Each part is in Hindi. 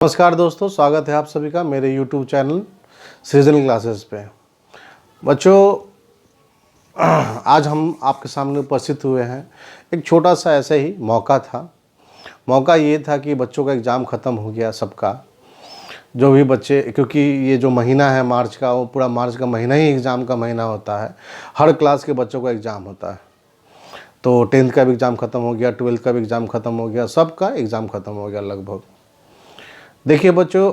नमस्कार दोस्तों, स्वागत है आप सभी का मेरे YouTube चैनल सृजन क्लासेस पे। बच्चों, आज हम आपके सामने उपस्थित हुए हैं। एक छोटा सा ऐसे ही मौका था। मौका ये था कि बच्चों का एग्ज़ाम ख़त्म हो गया सबका, जो भी बच्चे, क्योंकि ये जो महीना है मार्च का, वो पूरा मार्च का महीना ही एग्ज़ाम का महीना होता है। हर क्लास के बच्चों का एग्ज़ाम होता है। तो 10th का भी एग्ज़ाम ख़त्म हो गया, 12th का भी एग्ज़ाम ख़त्म हो गया, सबका एग्ज़ाम ख़त्म हो गया लगभग। देखिए बच्चों,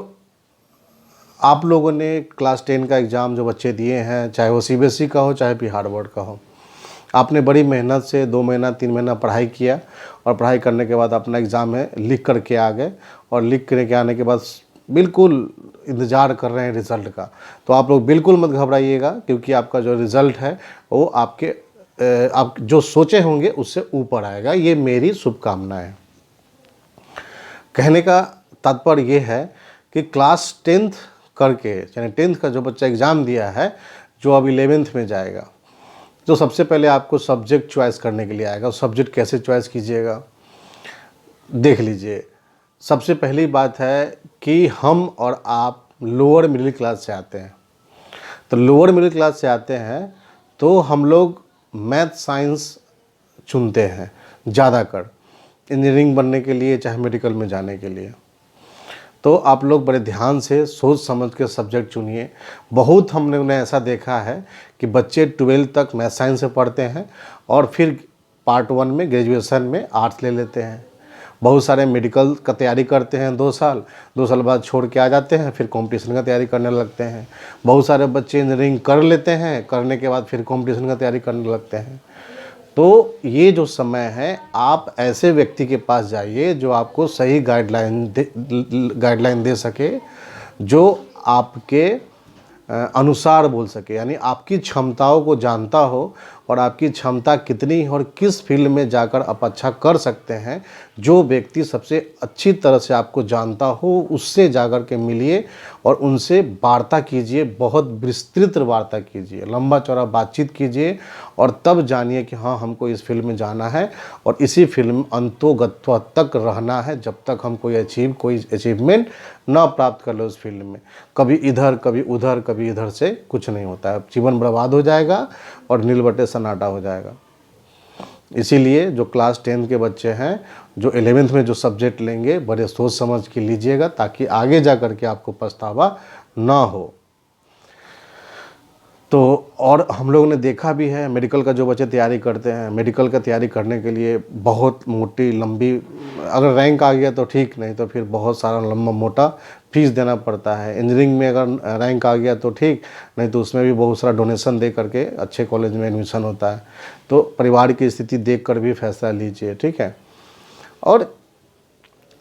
आप लोगों ने क्लास 10 का एग्ज़ाम जो बच्चे दिए हैं, चाहे वो CBSE का हो चाहे बिहार बोर्ड का हो, आपने बड़ी मेहनत से 2 महीना 3 महीना पढ़ाई किया और पढ़ाई करने के बाद अपना एग्ज़ाम है लिख करके आ गए। और लिख करके आने के बाद बिल्कुल इंतज़ार कर रहे हैं रिज़ल्ट का। तो आप लोग बिल्कुल मत घबराइएगा, क्योंकि आपका जो रिज़ल्ट है वो आप जो सोचे होंगे उससे ऊपर आएगा। ये मेरी शुभकामनाएँ। कहने का तात्पर्य ये है कि क्लास 10th करके, यानी 10th का जो बच्चा एग्ज़ाम दिया है, जो अब 11th में जाएगा, तो सबसे पहले आपको सब्जेक्ट चॉइस करने के लिए आएगा। सब्जेक्ट कैसे चॉइस कीजिएगा, देख लीजिए। सबसे पहली बात है कि हम और आप लोअर मिडिल क्लास से आते हैं। तो लोअर मिडिल क्लास से आते हैं तो हम लोग मैथ साइंस चुनते हैं ज़्यादातर, इंजीनियरिंग बनने के लिए चाहे मेडिकल में जाने के लिए। तो आप लोग बड़े ध्यान से सोच समझ के सब्जेक्ट चुनिए। बहुत हमने उन्हें ऐसा देखा है कि बच्चे 12th तक मैथ साइंस से पढ़ते हैं और फिर पार्ट 1 में ग्रेजुएशन में आर्ट्स ले लेते हैं। बहुत सारे मेडिकल का तैयारी करते हैं 2 साल, 2 साल बाद छोड़ के आ जाते हैं, फिर कंपटीशन का तैयारी करने लगते हैं। बहुत सारे बच्चे इंजीनियरिंग कर लेते हैं, करने के बाद फिर कंपटीशन का तैयारी करने लगते हैं। तो ये जो समय है, आप ऐसे व्यक्ति के पास जाइए जो आपको सही गाइडलाइन दे सके, जो आपके अनुसार बोल सके, यानी आपकी क्षमताओं को जानता हो और आपकी क्षमता कितनी है और किस फील्ड में जाकर आप अच्छा कर सकते हैं। जो व्यक्ति सबसे अच्छी तरह से आपको जानता हो, उससे जाकर के मिलिए और उनसे वार्ता कीजिए, बहुत विस्तृत वार्ता कीजिए, लंबा चौड़ा बातचीत कीजिए और तब जानिए कि हाँ, हमको इस फील्ड में जाना है और इसी फील्ड में अंतोगत्वा तक रहना है, जब तक हम कोई अचीवमेंट ना प्राप्त कर लो उस फील्ड में। कभी इधर कभी उधर कभी इधर से कुछ नहीं होता है। जीवन बर्बाद हो जाएगा और नीलबटे सन्नाटा हो जाएगा। इसीलिए जो क्लास 10 के बच्चे हैं, जो 11th में जो सब्जेक्ट लेंगे, बड़े सोच समझ के लीजिएगा, ताकि आगे जा कर के आपको पछतावा ना हो। तो और हम लोगों ने देखा भी है, मेडिकल का जो बच्चे तैयारी करते हैं, मेडिकल का तैयारी करने के लिए बहुत मोटी लंबी, अगर रैंक आ गया तो ठीक, नहीं तो फिर बहुत सारा लंबा मोटा फीस देना पड़ता है। इंजीनियरिंग में अगर रैंक आ गया तो ठीक, नहीं तो उसमें भी बहुत सारा डोनेशन दे करके अच्छे कॉलेज में एडमिशन होता है। तो परिवार की स्थिति देख कर भी फैसला लीजिए, ठीक है। और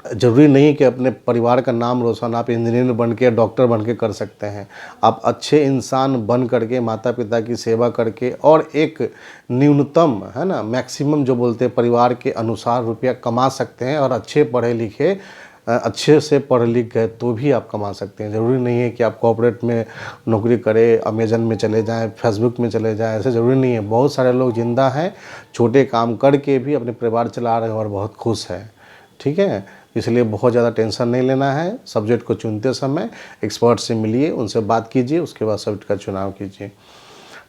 ज़रूरी नहीं कि अपने परिवार का नाम रोशन आप इंजीनियर बन के, डॉक्टर बन के कर सकते हैं। आप अच्छे इंसान बन करके, माता पिता की सेवा करके और एक न्यूनतम, है ना, मैक्सिमम जो बोलते हैं, परिवार के अनुसार रुपया कमा सकते हैं। और अच्छे पढ़े लिखे, अच्छे से पढ़ लिख गए तो भी आप कमा सकते हैं। ज़रूरी नहीं है कि आप कॉर्पोरेट में नौकरी करें, अमेजन में चले जाएं, फेसबुक में चले जाएं, ऐसे ज़रूरी नहीं है। बहुत सारे लोग जिंदा हैं, छोटे काम करके भी अपने परिवार चला रहे हैं और बहुत खुश हैं, ठीक है। इसलिए बहुत ज़्यादा टेंशन नहीं लेना है। सब्जेक्ट को चुनते समय एक्सपर्ट से मिलिए, उनसे बात कीजिए, उसके बाद सब्जेक्ट का चुनाव कीजिए,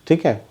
ठीक है।